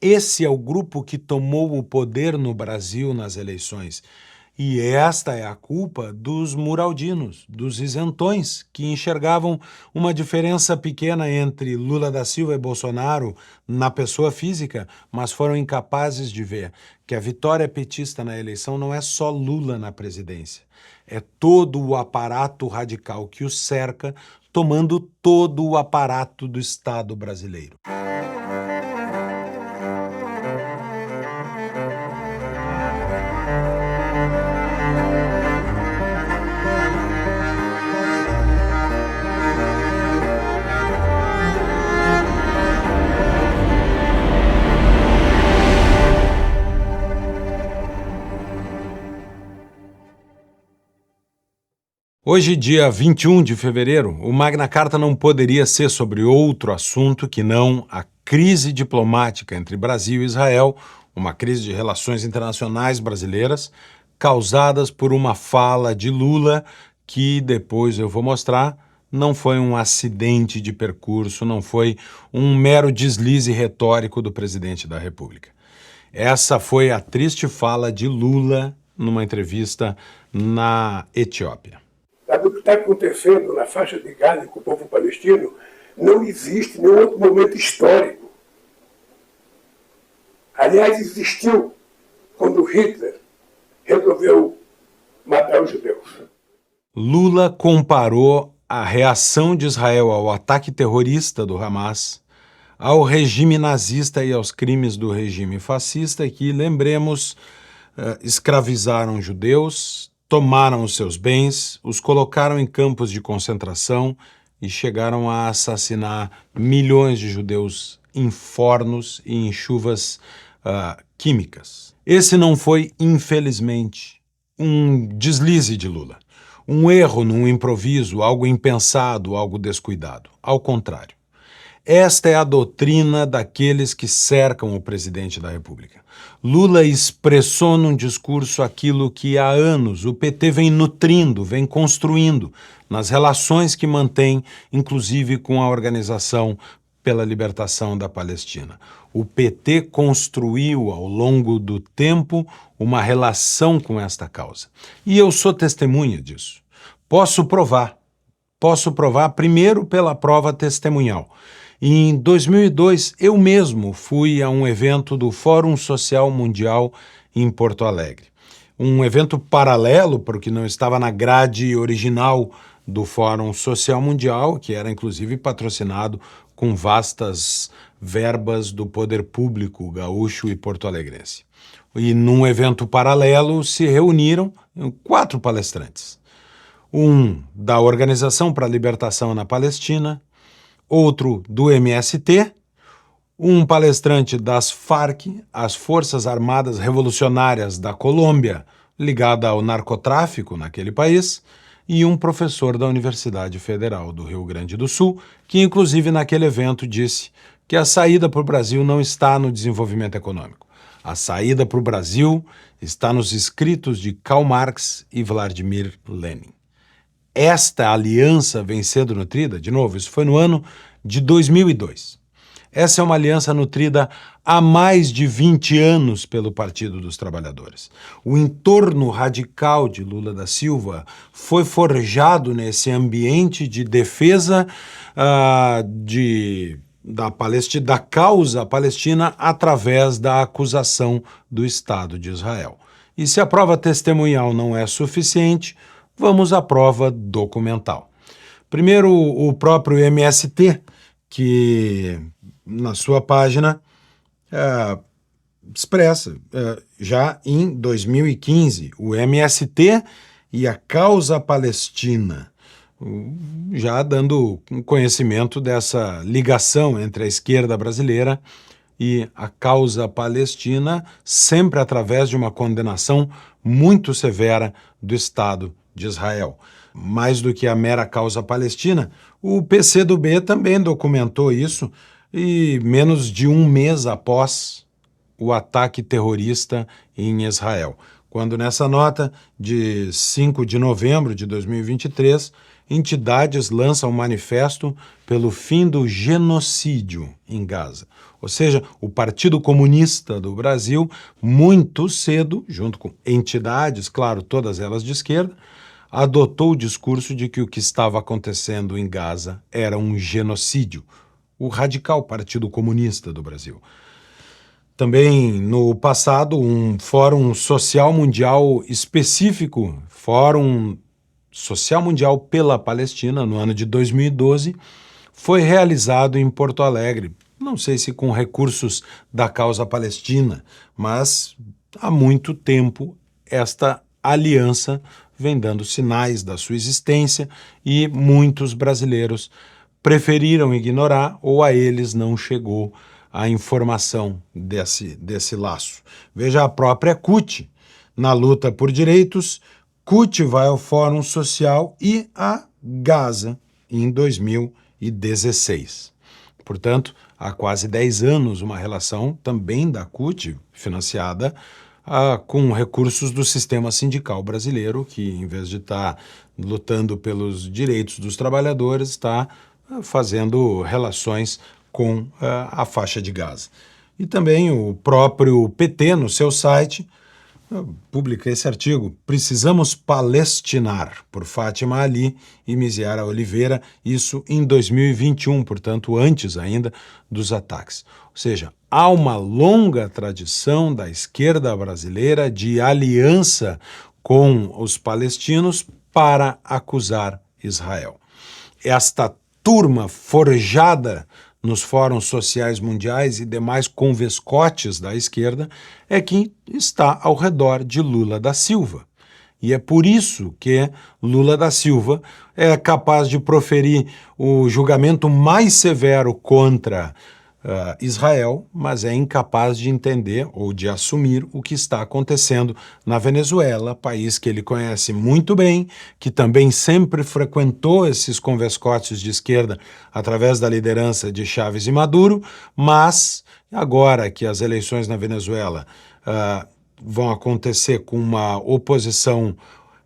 Esse é o grupo que tomou o poder no Brasil nas eleições. E esta é a culpa dos muraldinos, dos isentões, que enxergavam uma diferença pequena entre Lula da Silva e Bolsonaro na pessoa física, mas foram incapazes de ver que a vitória petista na eleição não é só Lula na presidência, é todo o aparato radical que o cerca, tomando todo o aparato do Estado brasileiro. Hoje, dia 21 de fevereiro, o Magna Carta não poderia ser sobre outro assunto que não a crise diplomática entre Brasil e Israel, uma crise de relações internacionais brasileiras, causadas por uma fala de Lula que, depois eu vou mostrar, não foi um acidente de percurso, não foi um mero deslize retórico do presidente da República. Essa foi a triste fala de Lula numa entrevista na Etiópia. Sabe o que está acontecendo na faixa de Gaza com o povo palestino? Não existe nenhum outro momento histórico. Aliás, existiu quando Hitler resolveu matar os judeus. Lula comparou a reação de Israel ao ataque terrorista do Hamas, ao regime nazista e aos crimes do regime fascista que, lembremos, escravizaram judeus, tomaram os seus bens, os colocaram em campos de concentração e chegaram a assassinar milhões de judeus em fornos e em chuvas químicas. Esse não foi, infelizmente, um deslize de Lula, um erro num improviso, algo impensado, algo descuidado. Ao contrário. Esta é a doutrina daqueles que cercam o presidente da República. Lula expressou num discurso aquilo que há anos o PT vem nutrindo, vem construindo nas relações que mantém, inclusive com a Organização pela Libertação da Palestina. O PT construiu ao longo do tempo uma relação com esta causa. E eu sou testemunha disso. Posso provar primeiro pela prova testemunhal. Em 2002, eu mesmo fui a um evento do Fórum Social Mundial em Porto Alegre. Um evento paralelo, porque não estava na grade original do Fórum Social Mundial, que era inclusive patrocinado com vastas verbas do poder público gaúcho e porto-alegrense. E num evento paralelo se reuniram 4 palestrantes. Um da Organização para a Libertação na Palestina, outro do MST, um palestrante das FARC, as Forças Armadas Revolucionárias da Colômbia, ligada ao narcotráfico naquele país, e um professor da Universidade Federal do Rio Grande do Sul, que inclusive naquele evento disse que a saída para o Brasil não está no desenvolvimento econômico. A saída para o Brasil está nos escritos de Karl Marx e Vladimir Lenin. Esta aliança vem sendo nutrida, de novo, isso foi no ano de 2002. Essa é uma aliança nutrida há mais de 20 anos pelo Partido dos Trabalhadores. O entorno radical de Lula da Silva foi forjado nesse ambiente de defesa da causa palestina através da acusação do Estado de Israel. E se a prova testemunhal não é suficiente, vamos à prova documental. Primeiro, o próprio MST, que na sua página expressa, já em 2015, o MST e a causa palestina, já dando conhecimento dessa ligação entre a esquerda brasileira e a causa palestina, sempre através de uma condenação muito severa do Estado de Israel. Mais do que a mera causa palestina, o PCdoB também documentou isso e menos de um mês após o ataque terrorista em Israel, quando nessa nota de 5 de novembro de 2023, entidades lançam um manifesto pelo fim do genocídio em Gaza. Ou seja, o Partido Comunista do Brasil, muito cedo, junto com entidades, claro, todas elas de esquerda, adotou o discurso de que o que estava acontecendo em Gaza era um genocídio. O radical Partido Comunista do Brasil. Também, no passado, um Fórum Social Mundial específico, Fórum Social Mundial pela Palestina, no ano de 2012, foi realizado em Porto Alegre. Não sei se com recursos da causa palestina, mas há muito tempo esta aliança vem dando sinais da sua existência e muitos brasileiros preferiram ignorar ou a eles não chegou a informação desse laço. Veja a própria CUT, na luta por direitos, CUT vai ao Fórum Social e a Gaza em 2016. Portanto, há quase 10 anos, uma relação também da CUT, financiada com recursos do sistema sindical brasileiro, que em vez de estar lutando pelos direitos dos trabalhadores, está fazendo relações com a faixa de Gaza. E também o próprio PT, no seu site, publica esse artigo, Precisamos Palestinar, por Fátima Ali e Miziara Oliveira, isso em 2021, portanto, antes ainda dos ataques. Ou seja, há uma longa tradição da esquerda brasileira de aliança com os palestinos para acusar Israel. Esta turma forjada nos fóruns sociais mundiais e demais convescotes da esquerda é que está ao redor de Lula da Silva. E é por isso que Lula da Silva é capaz de proferir o julgamento mais severo contra Israel, mas é incapaz de entender ou de assumir o que está acontecendo na Venezuela, país que ele conhece muito bem, que também sempre frequentou esses convescotes de esquerda através da liderança de Chávez e Maduro, mas agora que as eleições na Venezuela vão acontecer com uma oposição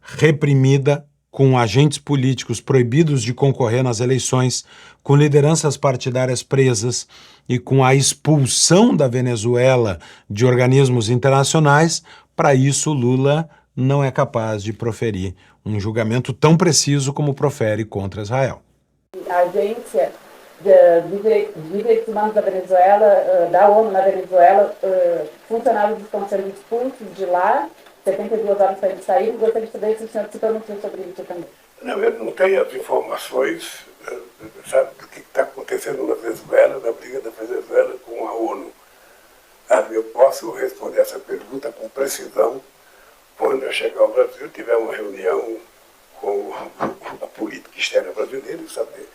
reprimida, com agentes políticos proibidos de concorrer nas eleições, com lideranças partidárias presas e com a expulsão da Venezuela de organismos internacionais, para isso Lula não é capaz de proferir um julgamento tão preciso como profere contra Israel. A agência de direitos humanos da Venezuela, da ONU na Venezuela, funcionários estão sendo expulsos de lá, 72 horas para eles saírem. Gostaria de saber se o senhor se pronunciou sobre isso também. Não, eu não tenho as informações, sabe, do que está acontecendo na Venezuela, na briga da Venezuela com a ONU. Eu posso responder essa pergunta com precisão quando eu chegar ao Brasil, tiver uma reunião com a política externa brasileira e saber.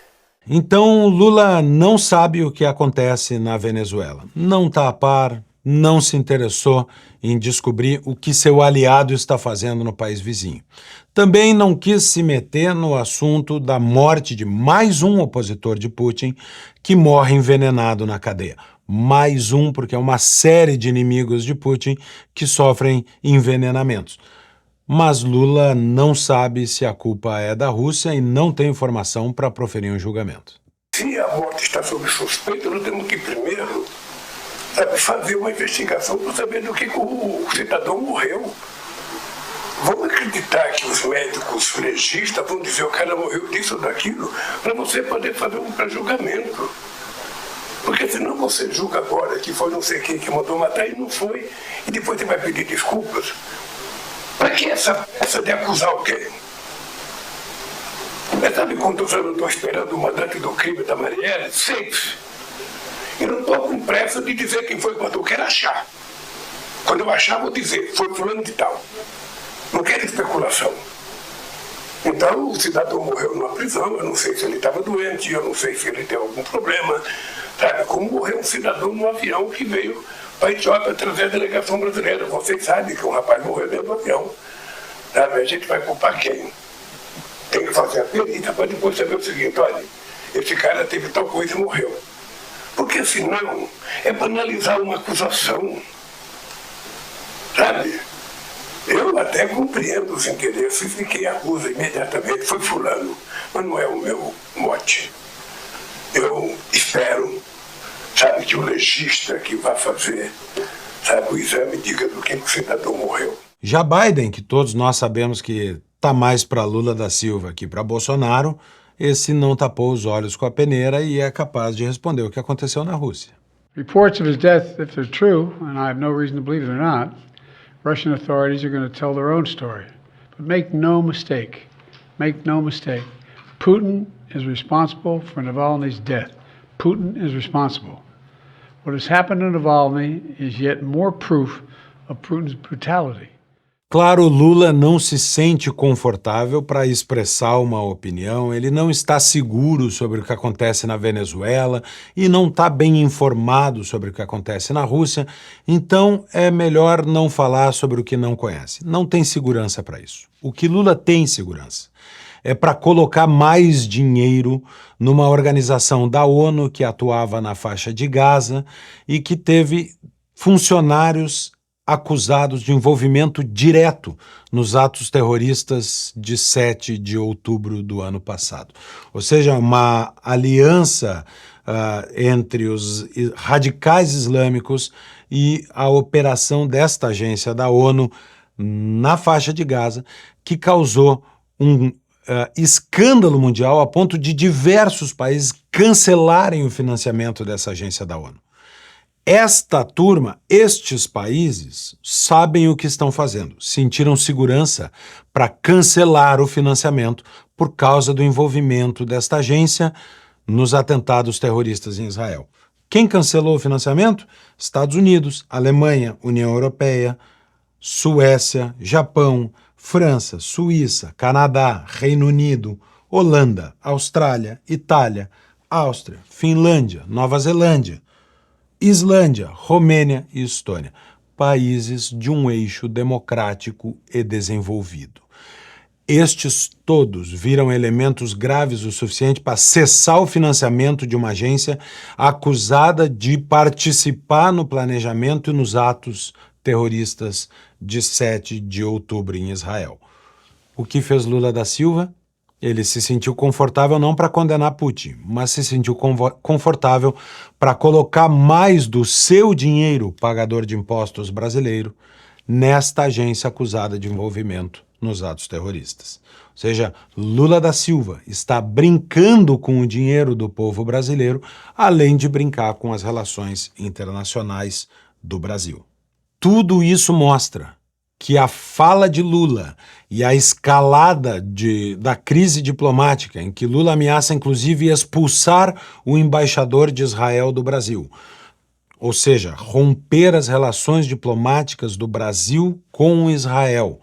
Então, Lula não sabe o que acontece na Venezuela. Não está a par, não se interessou em descobrir o que seu aliado está fazendo no país vizinho. Também não quis se meter no assunto da morte de mais um opositor de Putin que morre envenenado na cadeia. Mais um, porque é uma série de inimigos de Putin que sofrem envenenamentos. Mas Lula não sabe se a culpa é da Rússia e não tem informação para proferir um julgamento. Se a morte está sob suspeita, nós temos que primeiro fazer uma investigação para saber do que o cidadão morreu. Vamos acreditar que os médicos legistas vão dizer o cara morreu disso ou daquilo para você poder fazer um pré-julgamento. Porque senão você julga agora que foi não sei quem que mandou matar e não foi, e depois você vai pedir desculpas. Para que essa de acusar alguém? Mas sabe quantos anos eu estou esperando o mandante do crime da Marielle? Sempre. E não estou com pressa de dizer quem foi quando eu quero achar. Quando eu achar, vou dizer, foi fulano de tal. Não quero especulação. Então, o cidadão morreu numa prisão, eu não sei se ele estava doente, eu não sei se ele teve algum problema. Sabe, como morreu um cidadão num avião que veio para a Etiópia trazer a delegação brasileira. Vocês sabem que um rapaz morreu dentro do avião. Sabe, a gente vai culpar quem? Tem que fazer a perícia para depois saber o seguinte, olha, esse cara teve tal coisa e morreu. Porque senão é banalizar uma acusação. Sabe? Eu até compreendo os interesses de quem acusa imediatamente, foi fulano, mas não é o meu mote. Eu espero sabe, que o legista que vai fazer, sabe, o exame diga do que o cidadão morreu. Já Biden, que todos nós sabemos que está mais para Lula da Silva que para Bolsonaro, esse não tapou os olhos com a peneira e é capaz de responder o que aconteceu na Rússia. Reports of his death, if they're true, and I have no reason to believe they're not, Russian authorities are going to tell their own story. But make no mistake, Putin is responsible for Navalny's death. Putin is responsible. What has happened to Navalny is yet more proof of Putin's brutality. Claro, Lula não se sente confortável para expressar uma opinião, ele não está seguro sobre o que acontece na Venezuela e não está bem informado sobre o que acontece na Rússia, então é melhor não falar sobre o que não conhece. Não tem segurança para isso. O que Lula tem segurança é para colocar mais dinheiro numa organização da ONU que atuava na faixa de Gaza e que teve funcionários acusados de envolvimento direto nos atos terroristas de 7 de outubro do ano passado. Ou seja, uma aliança entre os radicais islâmicos e a operação desta agência da ONU na faixa de Gaza, que causou um escândalo mundial a ponto de diversos países cancelarem o financiamento dessa agência da ONU. Esta turma, estes países, sabem o que estão fazendo, sentiram segurança para cancelar o financiamento por causa do envolvimento desta agência nos atentados terroristas em Israel. Quem cancelou o financiamento? Estados Unidos, Alemanha, União Europeia, Suécia, Japão, França, Suíça, Canadá, Reino Unido, Holanda, Austrália, Itália, Áustria, Finlândia, Nova Zelândia, Islândia, Romênia e Estônia, países de um eixo democrático e desenvolvido. Estes todos viram elementos graves o suficiente para cessar o financiamento de uma agência acusada de participar no planejamento e nos atos terroristas de 7 de outubro em Israel. O que fez Lula da Silva? Ele se sentiu confortável não para condenar Putin, mas se sentiu confortável para colocar mais do seu dinheiro, pagador de impostos brasileiro, nesta agência acusada de envolvimento nos atos terroristas. Ou seja, Lula da Silva está brincando com o dinheiro do povo brasileiro, além de brincar com as relações internacionais do Brasil. Tudo isso mostra que a fala de Lula e a escalada da crise diplomática, em que Lula ameaça inclusive expulsar o embaixador de Israel do Brasil, ou seja, romper as relações diplomáticas do Brasil com Israel,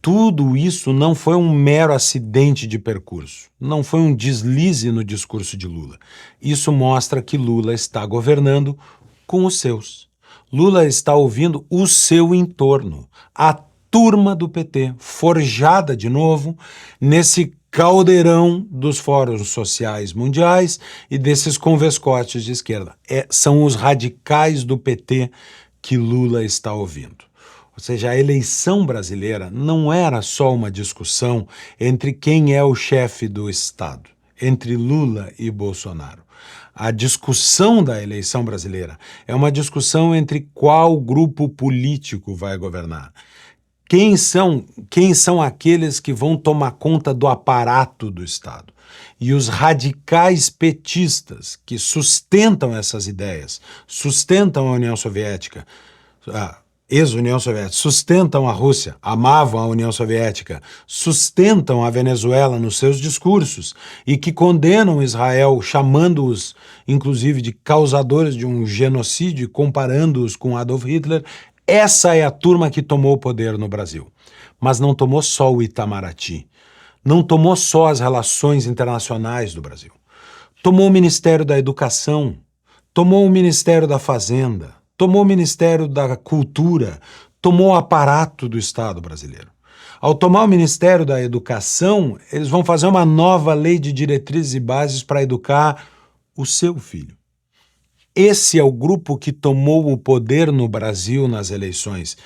tudo isso não foi um mero acidente de percurso, não foi um deslize no discurso de Lula. Isso mostra que Lula está governando com os seus. Lula está ouvindo o seu entorno, a turma do PT, forjada de novo nesse caldeirão dos fóruns sociais mundiais e desses convescotes de esquerda. São os radicais do PT que Lula está ouvindo. Ou seja, a eleição brasileira não era só uma discussão entre quem é o chefe do Estado, entre Lula e Bolsonaro. A discussão da eleição brasileira é uma discussão entre qual grupo político vai governar. Quem são aqueles que vão tomar conta do aparato do Estado? E os radicais petistas que sustentam essas ideias, sustentam a União Soviética, ex-União Soviética, sustentam a Rússia, amavam a União Soviética, sustentam a Venezuela nos seus discursos e que condenam Israel, chamando-os, inclusive, de causadores de um genocídio, comparando-os com Adolf Hitler. Essa é a turma que tomou o poder no Brasil. Mas não tomou só o Itamaraty, não tomou só as relações internacionais do Brasil. Tomou o Ministério da Educação, tomou o Ministério da Fazenda, tomou o Ministério da Cultura, tomou o aparato do Estado brasileiro. Ao tomar o Ministério da Educação, eles vão fazer uma nova lei de diretrizes e bases para educar o seu filho. Esse é o grupo que tomou o poder no Brasil nas eleições.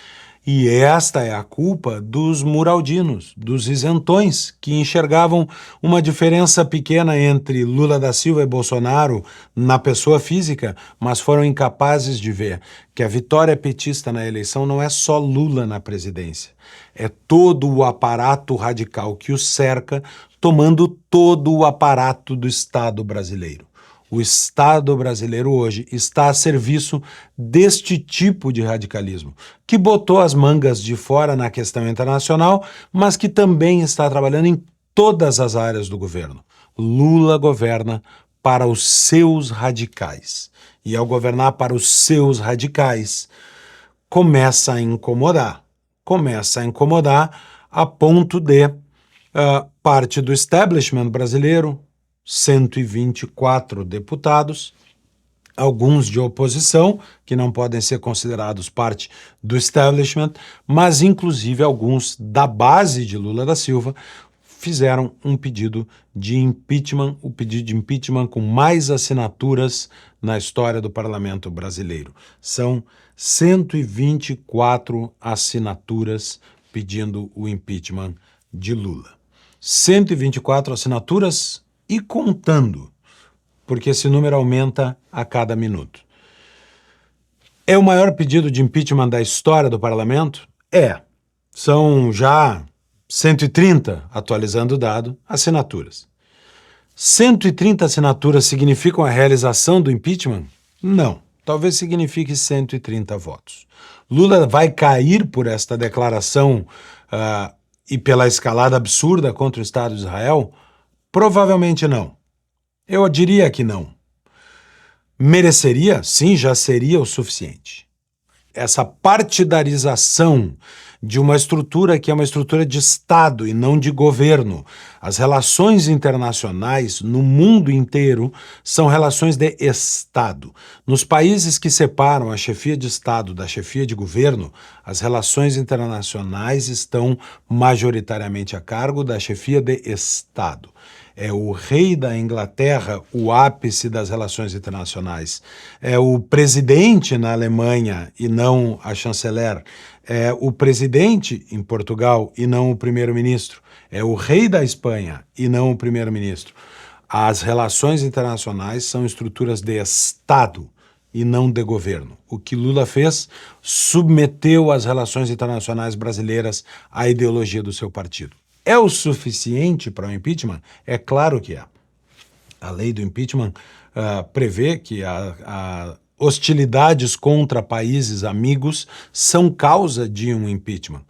E esta é a culpa dos muraldinos, dos isentões, que enxergavam uma diferença pequena entre Lula da Silva e Bolsonaro na pessoa física, mas foram incapazes de ver que a vitória petista na eleição não é só Lula na presidência, é todo o aparato radical que o cerca, tomando todo o aparato do Estado brasileiro. O Estado brasileiro hoje está a serviço deste tipo de radicalismo, que botou as mangas de fora na questão internacional, mas que também está trabalhando em todas as áreas do governo. Lula governa para os seus radicais. E ao governar para os seus radicais, começa a incomodar. Começa a incomodar a ponto de parte do establishment brasileiro, 124 deputados, alguns de oposição, que não podem ser considerados parte do establishment, mas inclusive alguns da base de Lula da Silva, fizeram um pedido de impeachment, o pedido de impeachment com mais assinaturas na história do parlamento brasileiro. São 124 assinaturas pedindo o impeachment de Lula. 124 assinaturas e contando, porque esse número aumenta a cada minuto. É o maior pedido de impeachment da história do parlamento? É. São já 130, atualizando o dado, assinaturas. 130 assinaturas significam a realização do impeachment? Não. Talvez signifique 130 votos. Lula vai cair por esta declaração e pela escalada absurda contra o Estado de Israel? Provavelmente não. Eu diria que não. Mereceria? Sim, já seria o suficiente. Essa partidarização de uma estrutura que é uma estrutura de Estado e não de governo. As relações internacionais no mundo inteiro são relações de Estado. Nos países que separam a chefia de Estado da chefia de governo, as relações internacionais estão majoritariamente a cargo da chefia de Estado. É o rei da Inglaterra o ápice das relações internacionais. É o presidente na Alemanha e não a chanceler. É o presidente em Portugal e não o primeiro-ministro. É o rei da Espanha e não o primeiro-ministro. As relações internacionais são estruturas de Estado e não de governo. O que Lula fez, submeteu as relações internacionais brasileiras à ideologia do seu partido. É o suficiente para o impeachment? É claro que é. A lei do impeachment prevê que hostilidades contra países amigos são causa de um impeachment.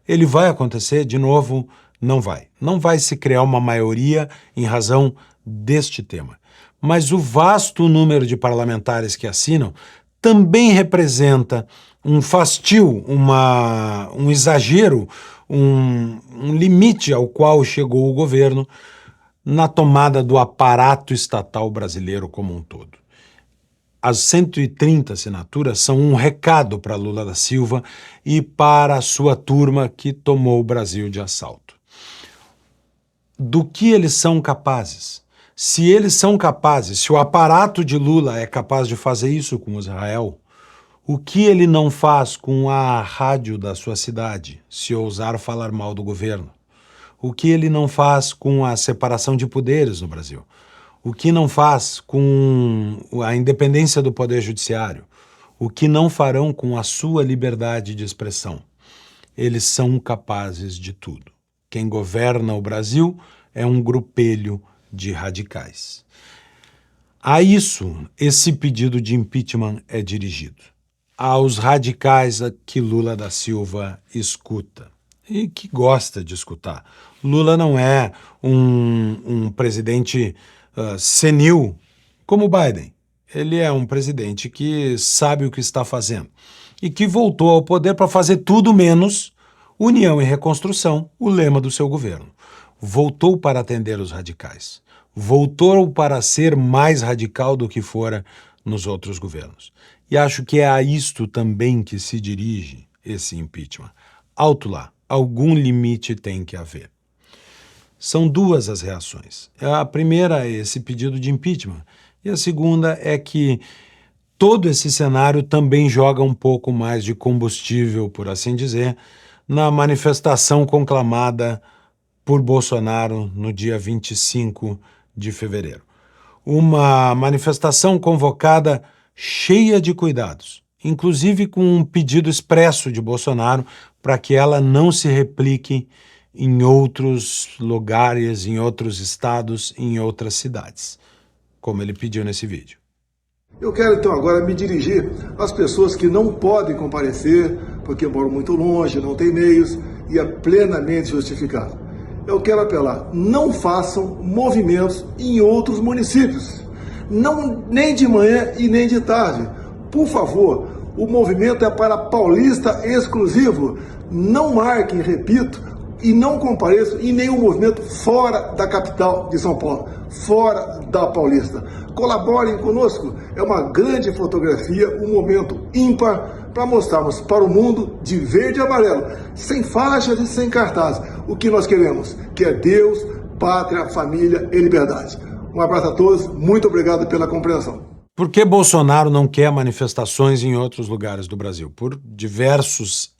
Ele vai acontecer? De novo, não vai. Não vai se criar uma maioria em razão deste tema. Mas o vasto número de parlamentares que assinam também representa um fastio, um exagero, um limite ao qual chegou o governo na tomada do aparato estatal brasileiro como um todo. As 130 assinaturas são um recado para Lula da Silva e para a sua turma que tomou o Brasil de assalto. Do que eles são capazes? Se eles são capazes, se o aparato de Lula é capaz de fazer isso com Israel, o que ele não faz com a rádio da sua cidade, se ousar falar mal do governo? O que ele não faz com a separação de poderes no Brasil? O que não faz com a independência do Poder Judiciário? O que não farão com a sua liberdade de expressão? Eles são capazes de tudo. Quem governa o Brasil é um grupelho de radicais. A isso, esse pedido de impeachment é dirigido. Aos radicais que Lula da Silva escuta e que gosta de escutar. Lula não é um presidente senil como Biden. Ele é um presidente que sabe o que está fazendo e que voltou ao poder para fazer tudo menos união e reconstrução, o lema do seu governo. Voltou para atender os radicais. Voltou para ser mais radical do que fora nos outros governos. E acho que é a isto também que se dirige esse impeachment. Alto lá, algum limite tem que haver. São duas as reações. A primeira é esse pedido de impeachment e a segunda é que todo esse cenário também joga um pouco mais de combustível, por assim dizer, na manifestação conclamada por Bolsonaro no dia 25 de fevereiro. Uma manifestação convocada cheia de cuidados, inclusive com um pedido expresso de Bolsonaro para que ela não se replique em outros lugares, em outros estados, em outras cidades, como ele pediu nesse vídeo. Eu quero então agora me dirigir às pessoas que não podem comparecer porque moram muito longe, não têm meios e é plenamente justificado. Eu quero apelar, não façam movimentos em outros municípios, não, nem de manhã e nem de tarde. Por favor, o movimento é para paulista exclusivo. Não marquem, repito, e não compareçam em nenhum movimento fora da capital de São Paulo, fora da Paulista. Colaborem conosco, é uma grande fotografia, um momento ímpar para mostrarmos para o mundo de verde e amarelo, sem faixas e sem cartazes, o que nós queremos, que é Deus, pátria, família e liberdade. Um abraço a todos, muito obrigado pela compreensão. Por que Bolsonaro não quer manifestações em outros lugares do Brasil? Por diversos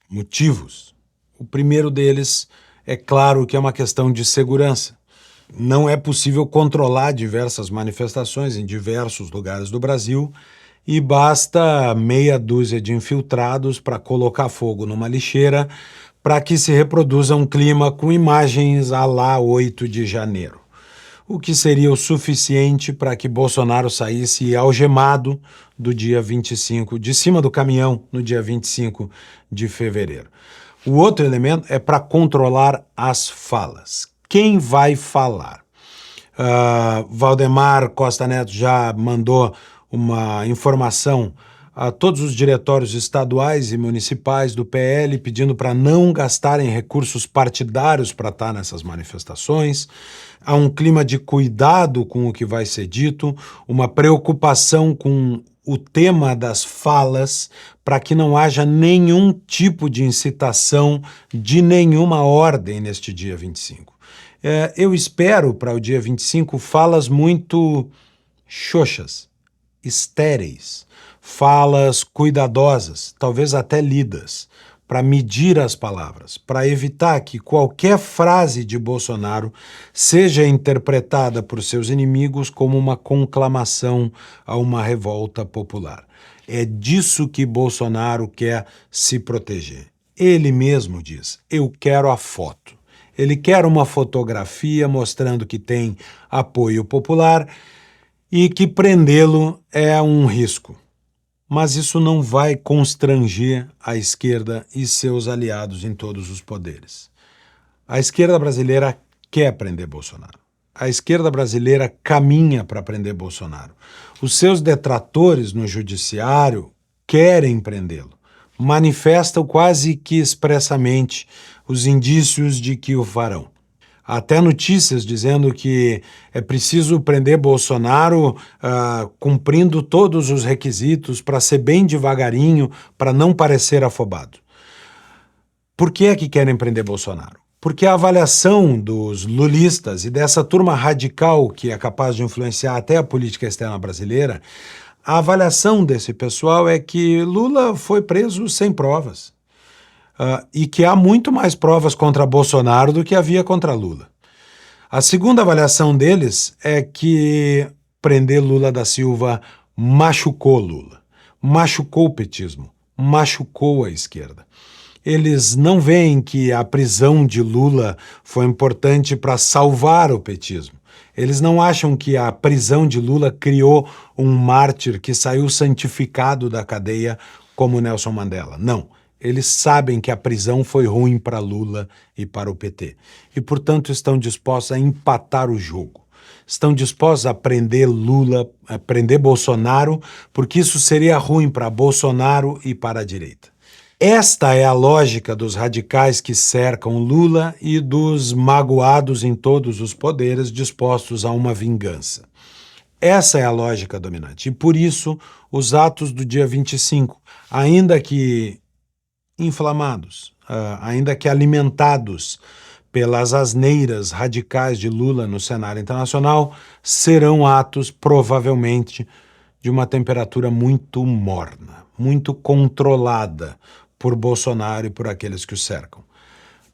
motivos. O primeiro deles é claro que é uma questão de segurança. Não é possível controlar diversas manifestações em diversos lugares do Brasil e basta meia dúzia de infiltrados para colocar fogo numa lixeira para que se reproduza um clima com imagens à lá 8 de janeiro. O que seria o suficiente para que Bolsonaro saísse algemado do dia 25, de cima do caminhão, no dia 25 de fevereiro. O outro elemento é para controlar as falas. Quem vai falar? Valdemar Costa Neto já mandou uma informação a todos os diretórios estaduais e municipais do PL pedindo para não gastarem recursos partidários para estar nessas manifestações. Há um clima de cuidado com o que vai ser dito, uma preocupação com o tema das falas para que não haja nenhum tipo de incitação de nenhuma ordem neste dia 25. Eu espero para o dia 25 falas muito xoxas, estéreis, falas cuidadosas, talvez até lidas, para medir as palavras, para evitar que qualquer frase de Bolsonaro seja interpretada por seus inimigos como uma conclamação a uma revolta popular. É disso que Bolsonaro quer se proteger. Ele mesmo diz, eu quero a foto. Ele quer uma fotografia mostrando que tem apoio popular e que prendê-lo é um risco. Mas isso não vai constranger a esquerda e seus aliados em todos os poderes. A esquerda brasileira quer prender Bolsonaro. A esquerda brasileira caminha para prender Bolsonaro. Os seus detratores no judiciário querem prendê-lo. Manifestam quase que expressamente os indícios de que o farão. Até notícias dizendo que é preciso prender Bolsonaro cumprindo todos os requisitos para ser bem devagarinho, para não parecer afobado. Por que é que querem prender Bolsonaro? Porque a avaliação dos lulistas e dessa turma radical que é capaz de influenciar até a política externa brasileira, a avaliação desse pessoal é que Lula foi preso sem provas. E que há muito mais provas contra Bolsonaro do que havia contra Lula. A segunda avaliação deles é que prender Lula da Silva machucou Lula, machucou o petismo, machucou a esquerda. Eles não veem que a prisão de Lula foi importante para salvar o petismo. Eles não acham que a prisão de Lula criou um mártir que saiu santificado da cadeia como Nelson Mandela. Não. Eles sabem que a prisão foi ruim para Lula e para o PT. E, portanto, estão dispostos a empatar o jogo. Estão dispostos a prender Lula, a prender Bolsonaro, porque isso seria ruim para Bolsonaro e para a direita. Esta é a lógica dos radicais que cercam Lula e dos magoados em todos os poderes dispostos a uma vingança. Essa é a lógica dominante. E, por isso, os atos do dia 25, ainda que inflamados, ainda que alimentados pelas asneiras radicais de Lula no cenário internacional, serão atos, provavelmente, de uma temperatura muito morna, muito controlada por Bolsonaro e por aqueles que o cercam.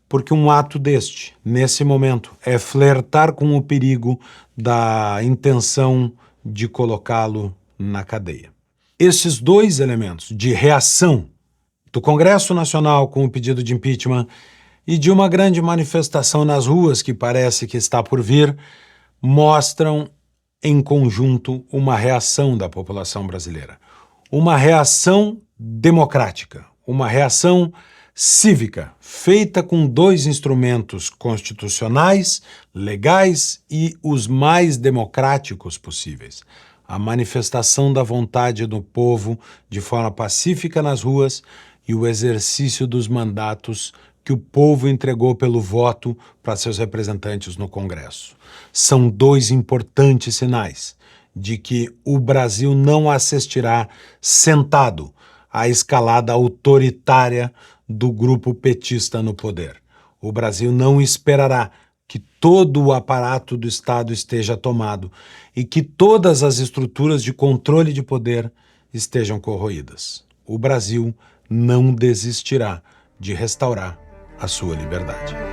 Porque um ato deste, nesse momento, é flertar com o perigo da intenção de colocá-lo na cadeia. Esses dois elementos de reação do Congresso Nacional com o pedido de impeachment e de uma grande manifestação nas ruas que parece que está por vir, mostram em conjunto uma reação da população brasileira. Uma reação democrática, uma reação cívica, feita com dois instrumentos constitucionais, legais e os mais democráticos possíveis. A manifestação da vontade do povo de forma pacífica nas ruas e o exercício dos mandatos que o povo entregou pelo voto para seus representantes no Congresso. São dois importantes sinais de que o Brasil não assistirá sentado à escalada autoritária do grupo petista no poder. O Brasil não esperará que todo o aparato do Estado esteja tomado e que todas as estruturas de controle de poder estejam corroídas. O Brasil não desistirá de restaurar a sua liberdade.